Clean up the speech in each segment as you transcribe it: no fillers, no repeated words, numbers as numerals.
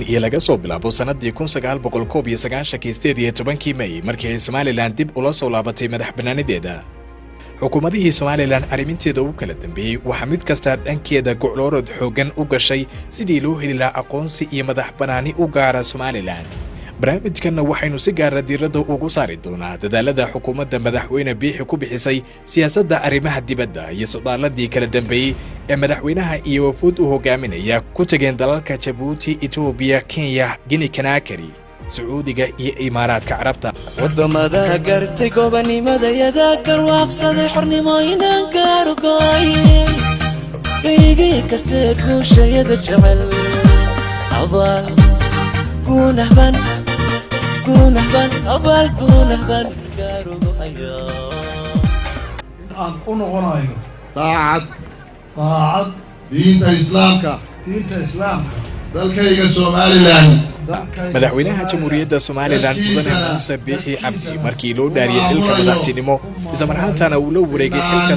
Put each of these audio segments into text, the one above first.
iyo laga soo bilaabo sanadii 1998 May markii Somaliland dib ula soo laabatay madaxbannaanideeda. xukuumadihii Somaliland ariminteeda u kala dambeeyay waxa mid kasta dhankeeda gocloorad xoogan u gashay sidii loo heli lahaa aqoonsi iyo madaxbannaani u gaara Somaliland. barnaamijkan waxaynu si gaar ah diiradda ugu saari doonaa dadaalada xukuumadda madaxweyne Biixi ku bixisay siyaasadda arrimaha dibadda iyo socdaaladii kala dambeeyay ee madaxweynaha iyo wafuud u hogaaminaya ku tageen dalalka Djibouti, Ethiopia, Kenya, Guinea Conakry, Sacuudiga iyo Imaaraadka Carabta. wadamada gartay goobanimadayada garwaaqsaday xornimooyinan gaarugooy geygii kasta guushayada jecel abaal guunahban abaal guunahban gaarugohayo aan u noqonayo daacad diinta islaamka dalkayga Somaliland. madaxweynaha jamhuuriyadda Somaliland mudane Muuse Biixi Cabdi markii loo dhaariyay xilka madaxtinimo isla marhaantana uu la wareegay xilka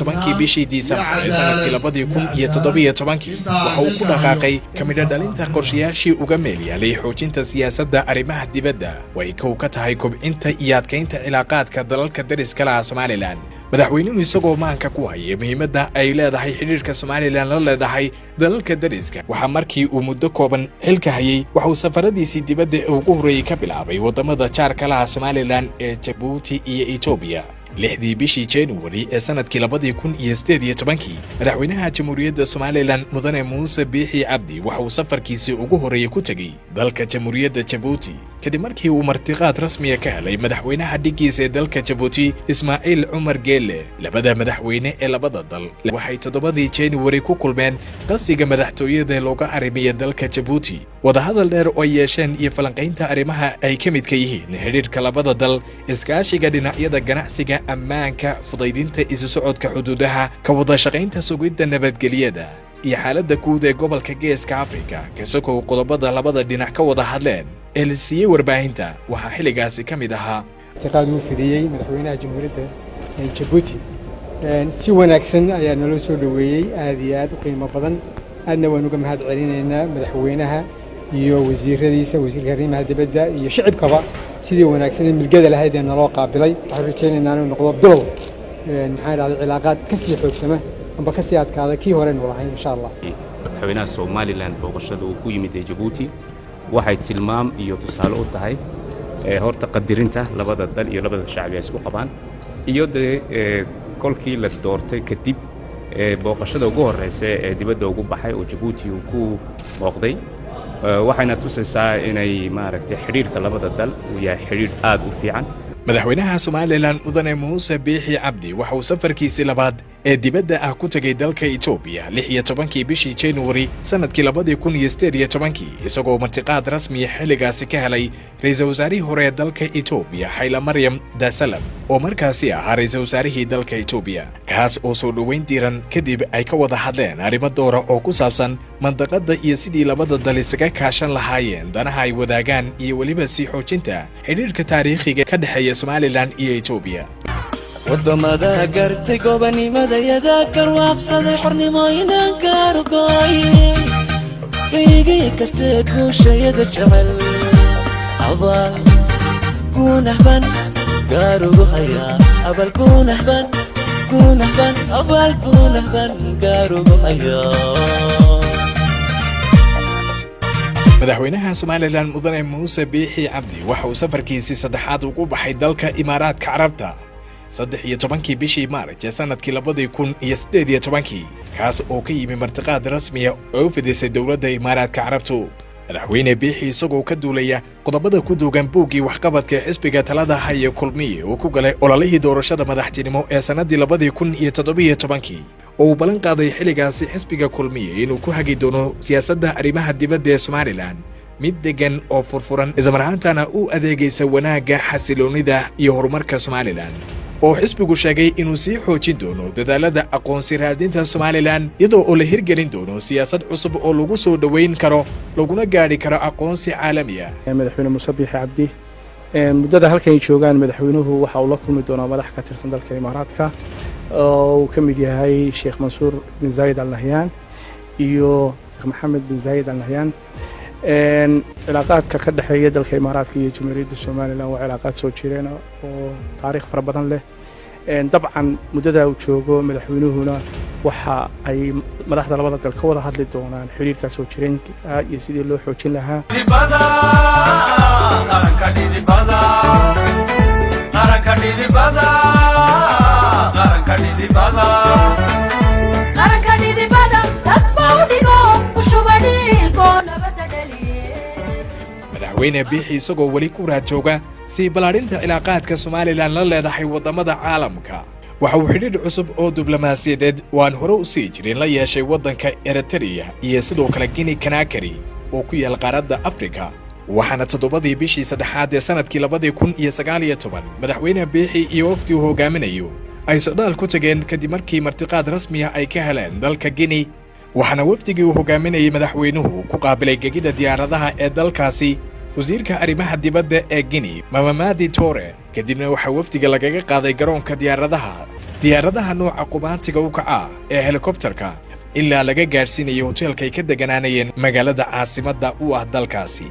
13 bishii Disembar ee sanadkii 2017 waxa uu ku dhaqaaqay kamida dhalinta qorshayaashii uga meeliyay xoojinta siyaasadda arrimaha dibadda way ka tahay kobcinta iyo adkeynta cilaaqaadka dalalka dariska la Somaliland. madaxweynuhu isagoo maanka ku hayay muhiimadda ay leedahay xiriirka Somaliland la leedahay dalalka dariska waxa markii uu muddo kooban xilka hayay waxa safaradiisii dibadda ugu horeeyay ka bilaabay wadamada jaarka la Somaliland ee Djibouti iyo Ethiopia. 6 bishii January ee sanadkii 2018 madaxweynaha jamhuuriyadda Somaliland mudane Muuse Biixi Cabdi waxa uu safarkiisii ugu horeeyay ku tagay dalka jamhuuriyadda Djibouti kadib markii uu martiqaad rasmi ah ka helay madaxweynaha dhigiisa ee dalka Djibouti Ismaaciil Cumar Geelle. labada madaxweyne ee labada dal waxay 7 January ku kulmeen qasiga madaxtooyada looga arimiyay dalka Djibouti. wadahadal dheer oo yeesheen iyo falanqaynta arrimaha ay ka mid ka yihiin xiriirka labada dal, iskaashiga dhinacyada ganacsiga, ammaanka, fudaydinta isu socodka xuduudaha, ka wada shaqaynta sugidda nabadgelyada iyo xaaladda guud ee gobolka Geeska Afrika. kasoo qodobada labada dhinac ka wada hadleen ee la siiyay warbaahinta waxa xiligaasi ka mid ahaa taqaaduu fidiyay madaxweynaha jamhuuriyadda Djibouti si wanaagsan ayaa naloo soo dhaweeyay aad iyo aad u qiimo badan. aadna waan uga mahad celinaynaa madaxweynaha iyo wasiiradiisa, wasiirka arrimaha dibadda iyo shacabkaba sidii wanaagsan milgada lahayd ee naloo qaabilay. waxaan rajaynaynaa inuu noqdo bilow maxay dhacday cilaaqaad ka sii xoogsama amba ka sii adkaada kii hore noo lahayn insha Allah. madaxweynaha Somaliland booqashada uu ku yimid Djibouti waxay tilmaam iyo tusaale u tahay horta qadirinta labada dal iyo labada shacab ay isku qabaan iyo kolkii la doortay kadib booqashada ugu horeysay ee dibadda ugu baxay oo Djibouti uu ku booqday waxayna tusaysaa inay maaragtay xiriirka labada dal uu yahay xiriir aad u fiican. madaxweynaha Somaliland mudane Muuse Biixi Cabdi waxa uu safarkiisii labaad ee dibadda ah ku tagay dalka Ethiopia 16 bishii January sanadkii 2018 isagoo martiqaad rasmi ah xiligaasi ka helay ra'iisul wasaarihii hore ee dalka Ethiopia Haile Mariam Desalegn oo markaasi ahaa ra'iisul wasaarihii dalka Ethiopia, kaas oo soo dhaweyn diiran kadib ay ka wada hadleen arrimo dhowr ah oo ku saabsan mandaqada iyo sidii labada dal isaga kaashan lahaayeen danaha ay wadaagaan iyo waliba sii xoojinta xiriirka taariikhiga ka dhexeeya Somaliland iyo Ethiopia. wadamada gartay goobanimadayada garwaaqsaday xornimooyinan gaarugooy geygii kasta guushayada jecel abaal guunahban gaarugohaya abaal guunahban abaal guunahban gaarugohaya. madaxweynaha Somaliland mudane Muuse Biixi Cabdi waxa uu safarkiisii saddexaad ugu baxay dalka Imaaraadka Carabta 13 bishii Maarch ee sanadkii 2018 kaas oo ka yimi martiqaad rasmi ah oo fidisay dawladda Imaaraadka Carabtu. madaxweyne Biixi isagoo ka duulaya qodobada ku duugan buugii waxqabadka xisbiga talada haya kulmiye oo ku galay ololihii doorashada madaxtinimo ee sanadii 2017 oo uu balan qaaday xiligaasi xisbiga kulmiye inuu ku hagi doono siyaasadda arrimaha dibadda ee Somaliland mid degan oo furfuran isla marhaantana u adeegaysa wanaagga, xasiloonida iyo horumarka Somaliland. oo xisbigu sheegay inuu sii xoojin doono dadaalada aqoonsi raadinta Somaliland iyadoo oo la hirgelin doono siyaasad cusub oo lagu soo dhaweyn karo laguna gaari karo aqoonsi caalami ah. madaxweyne Muuse Biixi Cabdi muddada halkan joogaan madaxweynuhu waxa uu la kulmi doonaa madax ka tirsan dalka Imaaraadka oo ka mid yahay Sheikh Mansour bin Zayed Al Nahyan iyo Sheikh Mohammed bin Zayed Al Nahyan cilaaqaadka ka dhexeeya dalka imaaraadka iyo jamhuuriyadda somalilan waa cilaaqaad soo jireen oo taariikh fara badan leh dabcan muddada uu joogo madaxweynuhuna waxa ay madaxda labada dal ka wada hadli doonaan xiriirka soo jireenka iyo sidii loo xoojin lahaa madaxweyne biixi isagoo weli ku raajooga sii ballaarinta cilaaqaadka somalilan la leedahay waddamada caalamka waxa uu xidhiidh cusub oo diblomaasiyadeed oo aan hore u sii jirin la yeeshay waddanka eritrea iyo sidoo kale gini kanakari oo ku yaal qaaradda afrika waxaana toddobadii bishii saddexaad ee sanadkii 2019 madaxweyne biixi iyo wafdi uu hogaaminayo ay socdaal ku tageen kadib markii martiqaad rasmi ah ay ka heleen dalka gini waxaana wafdigii uu hogaaminayay madaxweynuhu ku qaabilay gegida diyaaradaha ee dalkaasi wasiirka arrimaha dibadda ee Guinea Mamadi Toure kadibna waxa wafdiga lagaga qaaday garoonka diyaaradaha nooca qubaantiga u kaca ee helicopterka ilaa laga gaarsiinayo hoteelka ay ka deganaanayeen magaalada caasimadda u ah dalkaasi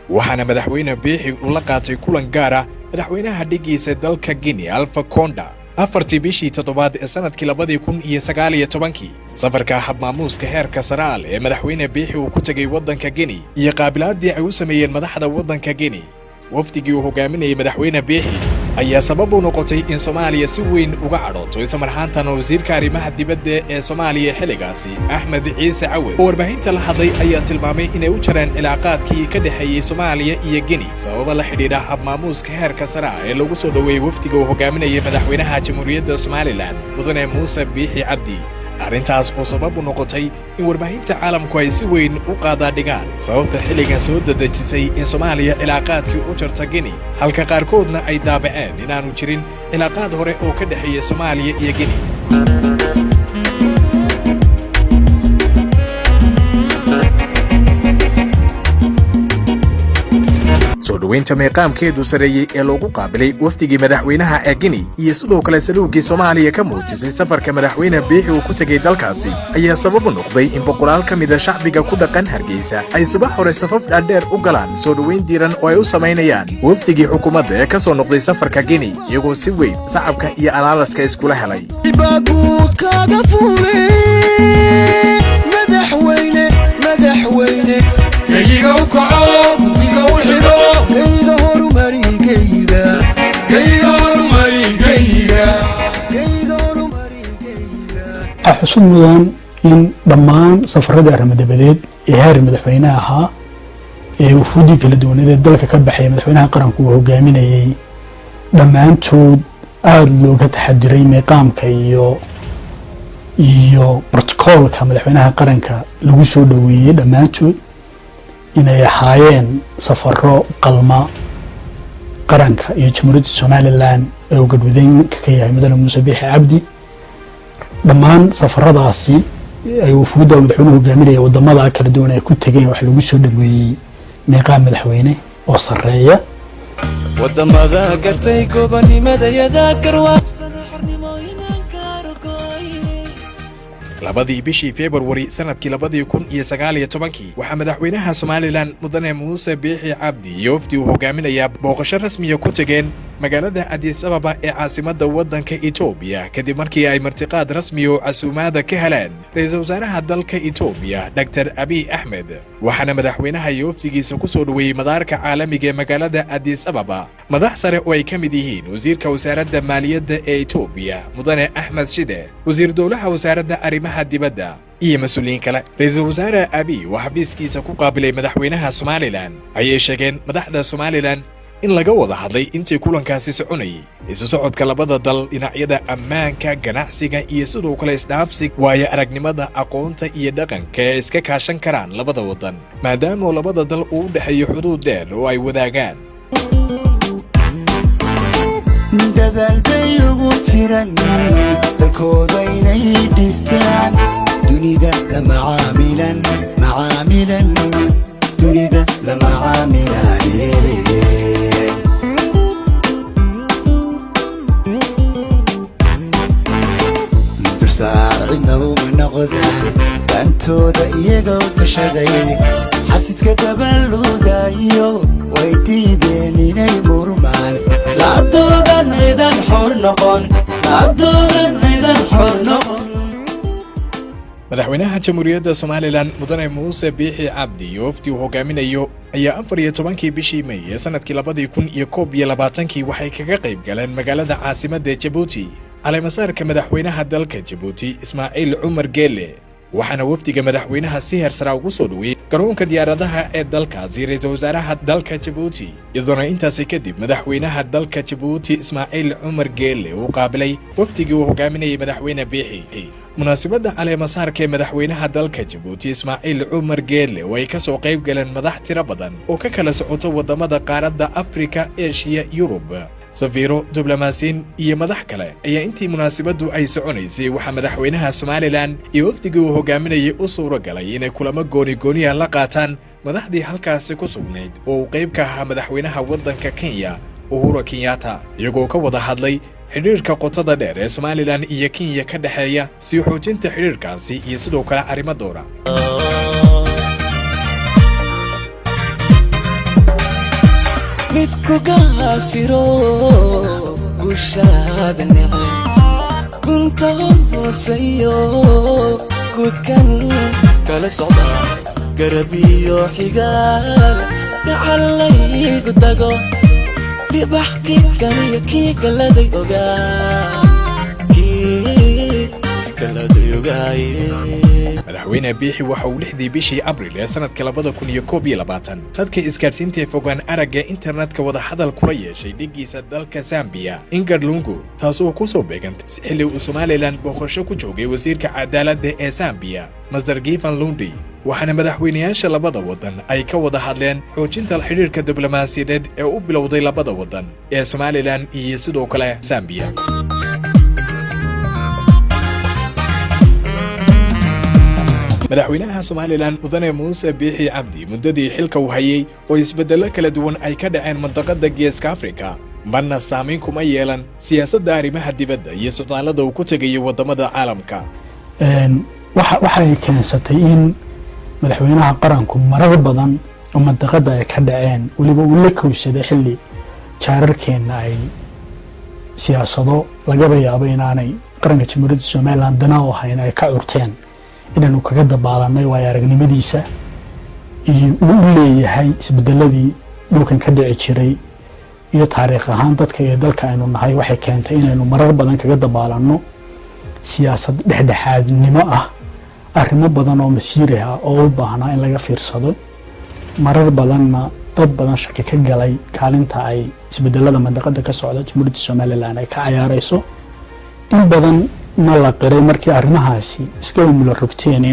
waxaana madaxweyne biixi uu la qaatay kulan gaar ah madaxweynaha dhigiisa dalka Guinea Alpha Conde afartii bishii toddobaad ee sanadkii 2019 safarka habmaamuuska heerka sare ee madaxweyne biixi uu ku tagay waddanka Guinea iyo qaabilaadii ay u sameeyeen madaxda waddanka Guinea wafdigii uu hogaaminayay madaxweyne biixi ayaa sabab u noqotay in Soomaaliya si weyn uga cadhooto isla marhaantana wasiirka arrimaha dibadda ee Soomaaliya xilligaasi Axmed Ciise Cawad oo warbaahinta la hadlay ayaa tilmaamay inay u jiraan cilaaqaadkii ka dhaxeeyay Soomaaliya iyo Guinea sabab la xidhiidha habmaamuuska heerka sare ee lagu soo dhaweeyay wafdiga uu hogaaminayay madaxweynaha Jamhuuriyadda Somaliland Mudane Muuse Biixi Cabdi arrintaas oo sabab u noqotay in warbaahinta caalamku ay si weyn u qaadaadhigaan sababta xilligan soo dadajisay in Soomaaliya cilaaqaadkii u jarta Guinea halka qaarkoodna ay daabaceen inaanu jirin cilaaqaad hore oo ka dhaxeeya Soomaaliya iyo Guinea soo dhaweynta meeqaamkeedu sareeyay ee loogu qaabilay wafdigii madaxweynaha ee Guinea iyo sidoo kale saluugii Soomaaliya ka muujisay safarka madaxweyne biixi uu ku tagay dalkaasi ayaa sabab u noqday in boqolaal ka mid ah shacbiga ku dhaqan Hargeysa ay subax hore safaf dhaadheer u galaan soo dhaweyn diiran oo ay u sameynayaan wafdigii xukuumadda ee ka soo noqday safarka Guinea iyagoo si weyn shacabka iyo alaalaska iskula helay madaxweyne xusud mudan in dhammaan safaradii arrimo-dibadeed ee heer madaxweynaha ahaa ee wufuudii kala duwaneed ee dalka ka baxay madaxweynaha qaranku uu hogaaminayay dhammaantood aada looga taxadiray meeqaamka iyo brotokoolka madaxweynaha qaranka lagu soo dhaweeyey dhammaantood inay ahaayeen safaro qalma qaranka iyo jamhuuriyadda Somaliland ee uu gadwadaynka ka yahay Mudane Muuse Biixi Cabdi dhammaan safaradaasi ay wufuudda madaxweynuhu hogaaminayay wadamada kala duwan ay ku tageen wax lagu soo dhaweeyey meeqaam madaxweyne oo sareeya wadamada gartay gobanimadayada garwaaqsada xornimooyinka argooy labadii bishii February sanadkii 2019 waxaa madaxweynaha Somaliland Mudane Muuse Biixi Cabdi iyo wafdi uu hogaaminaya booqasho rasmi ah ku tageen magaalada Addis Ababa ee caasimadda waddanka Itoobiya kadib markii ay martiqaad rasmi oo casuumaada ka heleen ra'iisul wasaaraha dalka Itoobiya Dr. Abiy Ahmed waxaana madaxweynaha iyo wafdigiisa ku soo dhaweeyay madaarka caalamiga ee magaalada Addis Ababa madax sare oo ay ka mid yihiin wasiirka wasaaradda maaliyadda ee Itoobiya mudane Ahmed Shide wasiir dowlaha wasaaradda arrimaha dibadda iyo mas'uuliyiin kale ra'iisul wasaare Abiy waxa xafiiskiisa ku qaabilay madaxweynaha Somaliland ayay sheegeen madaxda Somaliland in laga wada hadlay intii kulankaasi soconayay isu socodka labada dal dhinacyada ammaanka ganacsiga iyo sidoo kale isdhaafsiga waayo aragnimada aqoonta iyo dhaqanka ee iska kaashan karaan labada wadan maadaama labada dal uu u dhaxeeyo xuduud dheer oo ay wadaagaan dadaal bay ugu jiraan dalkooda inay dhistaan dunida la macaamilan dunida la macaamilan dantooda iyagoo gashaday xasidka dabaluudayo way diideen inay murmaan laabtoodan ciidan xor noqon madaxweynaha jamhuuriyadda Somaliland mudane Muuse Biixi Cabdi iyo wafdi uu hogaaminayo ayaa 14 bishii May ee sanadkii 2021 waxay kaga qayb galeen magaalada caasimadda Djibouti caleemasaarka madaxweynaha dalka Djibouti Ismaaciil Cumar Geele waxaana wafdiga madaxweynaha si heer sare ugu soo dhaweeyay garoonka diyaaradaha ee dalkaasi ra'iisul wasaaraha dalka Djibouti iyadoo intaasi kadib madaxweynaha dalka Djibouti Ismaaciil Cumar Geele uu qaabilay wafdigii uu hogaaminayay madaxweyne Biixi munaasabadda caleemasaarka ee madaxweynaha dalka Djibouti Ismaaciil Cumar Geele way ka soo qayb galeen madax tiro badan oo ka kala socota wadamada qaaradda Afrika, Aasiya, Yurub safiiro diblomaasiyiin iyo madax kale ayaa intii munaasabadu ay soconaysay waxa madaxweynaha Somaliland iyo wafdiga uu hogaaminayay u suuro galay inay kulamo gooni la qaataan madaxdii halkaas ku sugnayd oo qayb ka ahaa madaxweynaha waddanka Kenya Uhuru Kenyatta iyagoo ka wada hadlay xiriirka qotada dheer ee Somaliland iyo Kenya ka dhaxeeya si xoojinta xiriirkaasi iyo sidoo kale arrimo doora midku gaasiro gushada nacay kunta hooseeyo gudkan kala socda garabiyo xigaal gacalaygu dago dhibaxkii kaniyo kii kaladay madaxweyne Biixi waxa uu 6 bishii Abriil ee sanadka 2021 dadka isgaarsiinta fogaan aragga internetka wada hadal kula yeeshay dhigiisa dalka Zambia Ingard Lungu taasoo ku soo beegantay xilli uu Somaliland booqasho ku joogay wasiirka cadaaladda ee Zambia Mr. Given Lundi waxaana madaxweynayaasha labada wadan ay ka wada hadleen xoojinta xiriirka diblomaasiyadeed ee u bilowday labada wadan ee Somaliland iyo sidoo kale Zambia madaxweynaha Somaliland mudane Muuse Biixi Cabdi muddadii xilka uu hayay oo isbeddello kala duwan ay ka dhaceen mandaqada Geeska Afrika marna saameyn kuma yeelan siyaasadda arrimaha dibadda iyo socdaalada uu ku tagay wadamada caalamka waxay keensatay in madaxweynaha qaranku marar badan oo mandaqada ay ka dhaceen waliba uu la kowsaday xilli jaararkeena ay siyaasado laga yaabo inaanay qaranka jamhuuriyadda Somaliland dana u hayn ay ka curteen inanu kaga dabaalanay way aragnimadiisa iyo uu leeyahay isbedeladii dhulkan ka dhici jiray iyo taariikh ahaan dadka iyo dalka aynu nahay waxay keentay inaynu marar badan kaga dabaalanno siyaasad dhexdhexaadnimo ah arrimo badan oo masiiri ah oo u baahnaa in laga fiirsado marar badanna dad badan shaki ka galay kaalinta ay isbedelada mandaqada ka socda jamhuuriyadda Somaliland ay ka ciyaarayso in badan ma la qiray markii arrimahaasi iska umula rogteen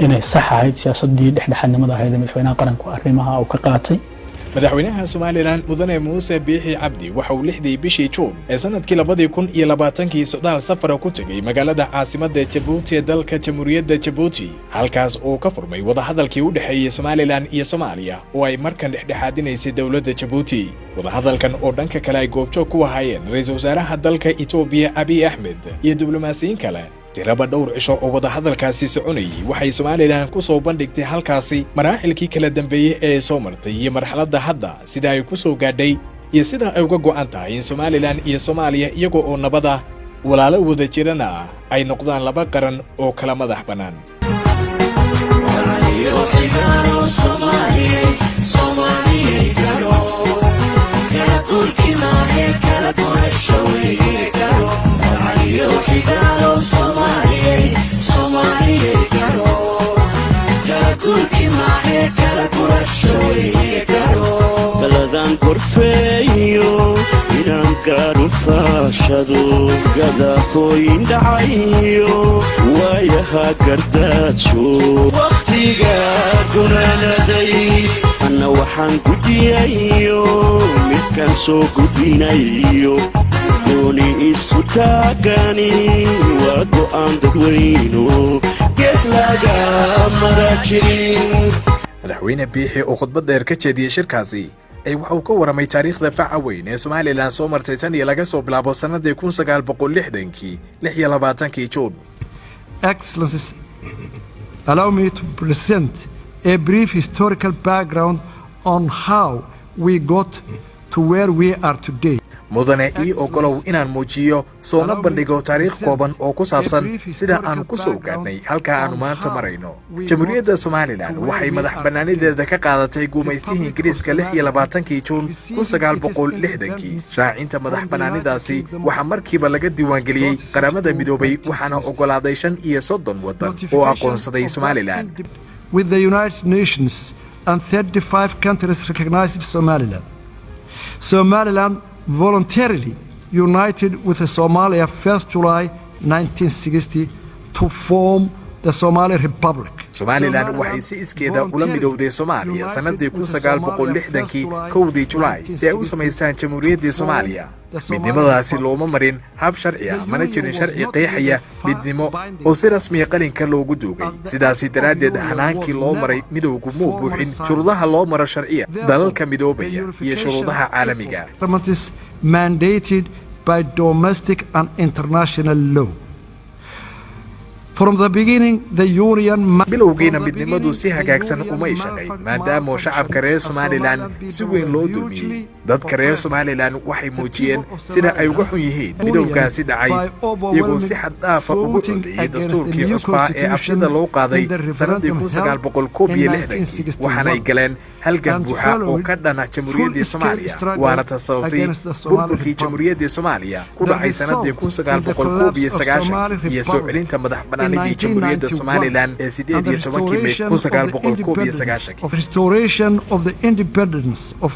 inay sax ahayd siyaasadii dhexdhexaadnimada ahayd madaxweynaha qaranku arrimaha uu ka qaatay madaxweynaha Somaliland mudane Muuse Biixi Cabdi waxa uu 6 bishii Juun ee sanadkii 2020 socdaal safar ku tagay magaalada caasimadda Djibouti ee dalka Jamhuuriyadda Djibouti halkaas oo ka furmay wada hadalkii u dhaxeeyay Somaliland iyo Soomaaliya oo ay markan dhexdhexaadinaysay dawladda Djibouti wada hadalkan oo dhanka kale ay goobjoog ku hayeen ra'iisul wasaaraha dalka Itoobiya Abiy Ahmed iyo diblomaasiyiin kale tiraba dhowr cisho oo wada hadalkaasi soconayay waxay Somaliland ku soo bandhigtay halkaasi maraaxilkii kala dambeeyay ee soo martay iyo marxaladda hadda sida ay ku soo gaadhay iyo sida ay uga go'an tahay in Somaliland iyo Soomaaliya iyagoo oo nabada walaalo wada jirana ay noqdaan laba qaran oo kala madax bannaan. kaladan korfeeyo inaan gaaro faashado gadafooyin dhacayo waayaha gardaajo waqtiga gunaanaday anna waxaan gudiyayo midkaan soo gudbinayo gooni isu taagani waa go'aan dadweyno gees laga mara jirin. madaxweyne biixi oo khudbad dheer ka jeediyay shirkaasi ay waxa uu ka waramay taariikhda faca weyn ee Somaliland soo martay tan iyo laga soo bilaabo sanadii 1960kii 26kii Juun. Excellencies, allow me to present a brief historical background on how we got to where we are today. mudane ii ogolow inaan muujiyo soona bandhigo taariikh kooban oo ku saabsan sida aan ku soo gaadhnay halka aanu maanta marayno. Jamhuuriyadda Somaliland waxay madax bannaanideeda ka qaadatay guumaystihii Ingiriiska 26kii Juun 1960kii. Raacinta madax bannaanidaasi waxaa markiiba laga diiwaangeliyey qaramada midoobay waxaana ogolaaday 35 waddan oo aqoonsaday Somaliland. With the United Nations and 35 countries recognized Somaliland. Somaliland voluntarily united with Somalia 1st July 1960 to form the Somali Republic. Somaliland waxay si iskeeda ula midowday Soomaaliya sanadii 1960kii 1 July si ay u samaystaan Jamhuuriyadda Soomaaliya. midnimadaasi looma marin hab sharci ah mana jirin sharci qeexaya midnimo oo si rasmi ah qalinka loogu duugay. sidaasi daraadeed hanaankii loo maray midowgu muu buuxin shuruudaha loo maro sharciya dalalka midoobaya iyo shuruudaha caalamiga mandated by domestic and international law. From the beginning, the union bilowgiina midnimadu si hagaagsan uma shaqay maadaama shacabka reer Somaliland si weyn loo dulmiyay. dadka reer Somaliland waxay muujiyeen sida ay uga xun yihiin midowgaasi dhacay iyagoo si xad dhaaf ah ugu codeeyay dastuurkii cusbaa ee afsida loo qaaday sanadii 1961 waxaana ay galeen halgan buuxa oo ka dhana Jamhuuriyadda Soomaaliya waana tasawirtay burburkii Jamhuuriyadda Soomaaliya ku dhacay sanadii 1991 iyo soo celinta madax bannaanidii Jamhuuriyadda Somaliland ee 18 May 1991. Restoration of the independence of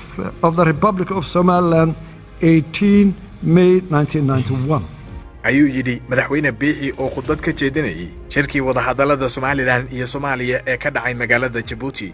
the Republic of Somaliland 18 May 1991. ayuu yidhi madaxweyne biixi oo khudbad ka jeedinayay shirkii wadahadallada Somaliland iyo Soomaaliya ee ka dhacay magaalada Djibouti.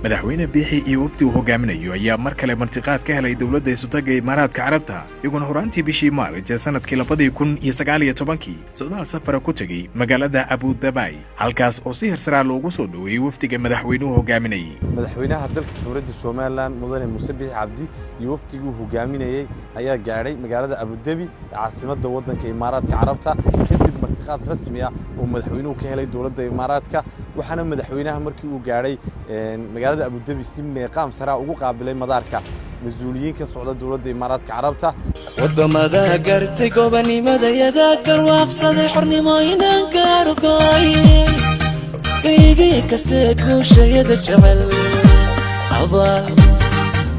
madaxweyne biixi iyo wafdi uu hogaaminayo ayaa mar kale martiqaad ka helay dawladda Isutaga Imaaraadka Carabta iyaguna horaantii bishii Maarch sanadkii 2019 socdaal safar ku tagay magaalada Abu Dhabi halkaas oo si hersara loogu soo dhaweeyay wafdiga madaxweynuhu hogaaminayay. madaxweynaha dalka dawladda Somaliland mudane Muuse Biixi Cabdi iyo wafdigu hogaaminayay ayaa gaaray magaalada Abu Dhabi caasimadda waddanka Imaaraadka Carabta kadib martiqaad rasmi ah oo madaxweynuhu ka helay dawladda Imaaraadka waxaana madaxweynaha markii uu gaaray magaalada Abu Dhabi si meeqaam sara ugu qaabilay madaarka mas'uuliyiinka socda dawladda Imaaraadka Carabta wadamada gartay gobanimada yada garwaaqsaday xornimooyinaan gaarugooy geygii kaste guushayada jecel abaal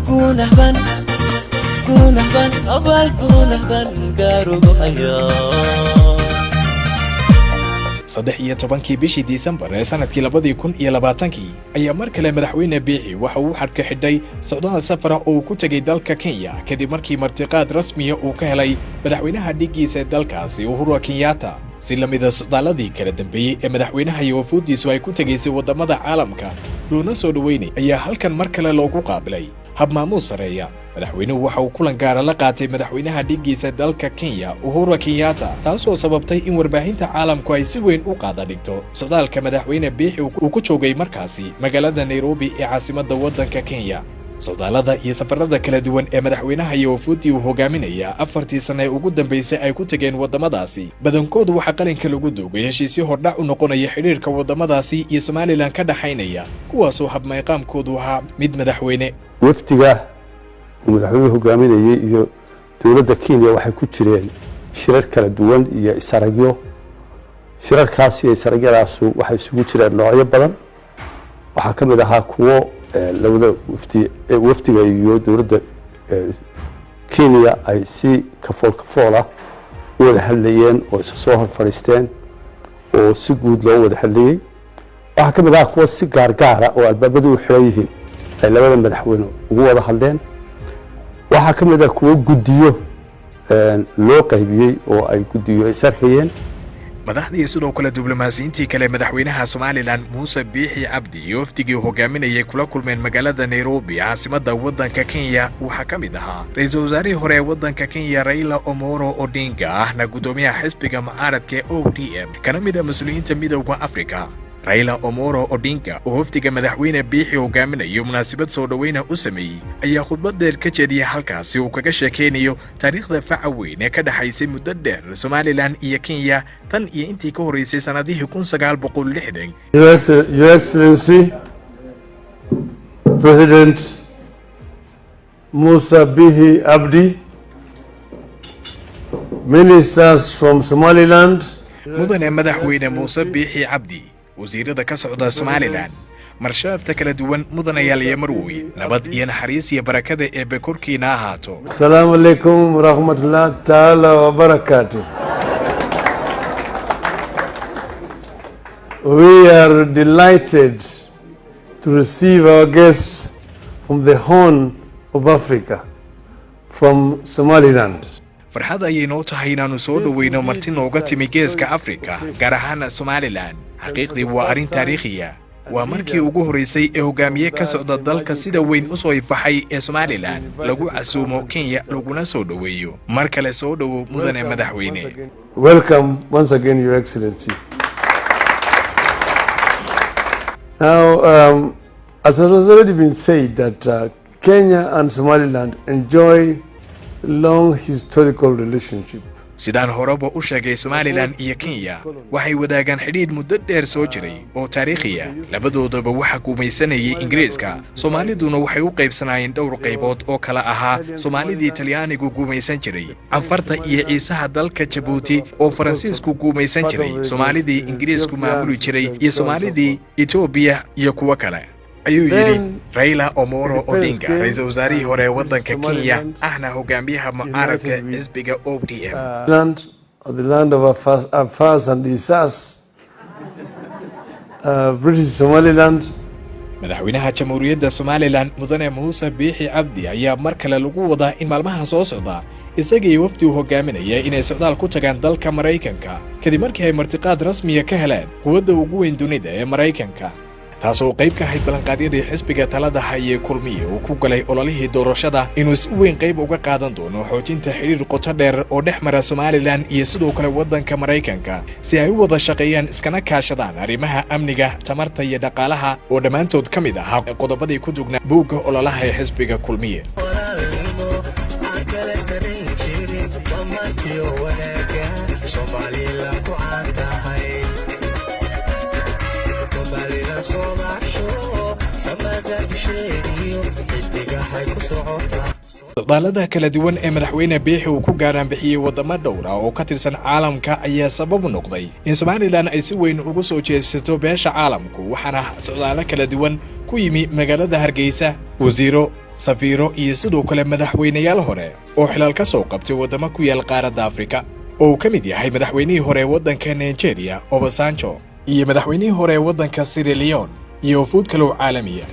guunahban gaarugo hayaa 13 bishii Disembar ee sanadkii 2020 ayaa mar kale madaxweyne Biixi waxa uu xadka xidhay socdaal safar oo uu ku tagay dalka Kenya kadib markii martiqaad rasmi ah uu ka helay madaxweynaha dhigiisa dalkaasi Uhuru Kenyatta. si lamida socdaaladii kala dambeeyay ee madaxweynaha iyo wafuuddiisu ay ku tagaysay wadamada caalamka loona soo dhaweynay ayaa halkan mar kale loogu qaabilay hab maamuus sareeya. madaxweynuhu waxa uu kulan gaar ah la qaatay madaxweynaha dhigiisa dalka Kenya Uhuru Kenyatta, taasoo sababtay in warbaahinta caalamku ay si weyn u qaada dhigto socdaalka madaxweyne Biixi uu ku joogay markaasi magaalada Nairobi ee caasimadda waddanka Kenya. socdaalada iyo safarada kala duwan ee madaxweynaha iyo wafuudii uu hogaaminaya 4 sano ee ugu dambeysay ay ku tageen wadamadaasi badankoodu waxa qalinka lagu doogay heshiisyo hordhac u noqonaya xiriirka wadamadaasi iyo Somaliland ka dhaxaynaya, kuwaasoo hab maqaamkoodu ahaa mid madaxweyne. waftiga madaxweynuhu hogaaminayay iyo dawladda Kenya waxay ku jireen shirar kala duwan iyo isaragyo. shirarkaas iyo isaragyadaas waxay isugu jireen noocyo badan. waxa ka mid ahaa kuwo labada waftiga iyo dawladda Kenya ay si kafool ah u wada hadlayeen oo isu soo hor fadhiisteen oo si guud loo wada hadlayay. waxa ka mid ah kuwo si gaar ah oo albaabadu u xiran yihiin ay labada madaxweyne ugu wada hadleen. waxa ka mid ah kuwo guddiyo loo qaybiyay oo ay guddiyo sarxiyeen. madaxdii sidoo kale diblomaasiyiintii kale madaxweynaha Somaliland Muuse Biixi Cabdi iyo wafdigii hogaaminayay kula kulmeen magaalada Nairobi caasimadda waddanka Kenya waxa ka mid ahaa ra'iisul wasaarihii hore ee waddanka Kenya Raila Omolo Odinga ahna gudoomiyaha xisbiga mucaaradka ODM kana mid ah mas'uuliyiinta midowga Afrika. Raila Omolo Odinga oo wafdiga madaxweyne Biixi hogaaminayo munaasabad soo dhaweyn u sameeyay ayaa khudbad dheer ka jeediyay halkaasi uu kaga sheekeynayo taariikhda faca weyn ee ka dhaxaysay muddo dheer Somaliland iyo Kenya tan iyo intii ka horeysay sanadihii 1960. Your Excellency President Musa Bihi Abdi, ministers from Somaliland, mudane madaxweyne Muuse Biixi Cabdi, wasiirada ka socda Somaliland, marshaafta kala duwan mudanayaal iyo marwooyin, nabad iyo naxariis iyo barakada ee bekorkiina ahaato. Assalamu alaikum wa rahmatullahi ta'ala wa barakatuh. We are delighted to receive our guests from the Horn of Africa, from Somaliland. farxad ayay noo tahay inaanu soo dhaweyno marti nooga timi geeska Afrika, gaar ahaan Somaliland. xaqiiqdii waa arrin taariikhiya. waa markii ugu horeysay ee hogaamiye ka socda dalka sida weyn u soo ifaxay ee Somaliland lagu casuumo Kenya laguna soo dhaweeyo. mar kale soo dhawo mudane madaxweyne. Welcome once again, Your Excellency. Now, as it has already been said that Kenya and Somaliland enjoy long historical relationship. sidaan horeba u sheegay Somaliland iyo Kenya waxay wadaagaan xidhiidh muddo dheer soo jiray oo taariikhi ah. labadoodaba waxa gumaysanayay Ingiriiska. Soomaaliduna waxay u qaybsanayeen dhowr qaybood oo kala ahaa Soomaalidii Talyaanigu gumaysan jiray, Anfarta iyo Ciisaha dalka Djibouti oo Faransiisku gumaysan jiray, Soomaalidii Ingiriisku maamuli jiray iyo Soomaalidii Ethiopia iyo kuwa kale. ayuu yidhi Raila Omolo Odinga, ra'iisul wasaarihii hore ee waddanka Kenya ahna hogaamiyaha mucaaradka xisbiga ODM. The land of our fathers and Isas, British Somaliland. madaxweynaha jamhuuriyadda Somaliland mudane Muuse Biixi Cabdi ayaa mar kale lagu wadaa in maalmaha soo socda isaga iyo wafdi uu hogaaminaya inay socdaal ku tagaan dalka Mareykanka kadib markii ay martiqaad rasmi ah ka heleen quwadda ugu weyn dunida ee Mareykanka, taasoo qayb ka ahayd ballanqaadyadii xisbiga talada hayay kulmiye uu ku galay ololihii doorashada inuu si weyn qayb uga qaadan doono xoojinta xiriir qoto dheer oo dhex mara Somaliland iyo sidoo kale waddanka Mareykanka si ay u wada shaqeeyaan iskana kaashadaan arrimaha amniga, tamarta iyo dhaqaalaha oo dhammaantood ka mid ahaa qodobadii ku dugnaa buugga ololaha ee xisbiga kulmiye. socdaalada kala duwan ee madaxweyne Biixi uu ku gaaraan bixiyay wadamo dhowr ah oo ka tirsan caalamka ayaa sabab u noqday in Somaliland ay si weyn ugu soo jeesato beesha caalamku, waxaana socdaalo kala duwan ku yimi magaalada Hargeysa wasiiro, safiiro iyo sidoo kale madaxweynayaal hore oo xilal ka soo qabtay wadamo ku yaal qaaradda Afrika. oo uu ka mid yahay madaxweynihii hore waddanka Nigeria Obasanjo iyo madaxweynihii hore waddanka Sierra Leone iyo wufuud kale oo caalamiya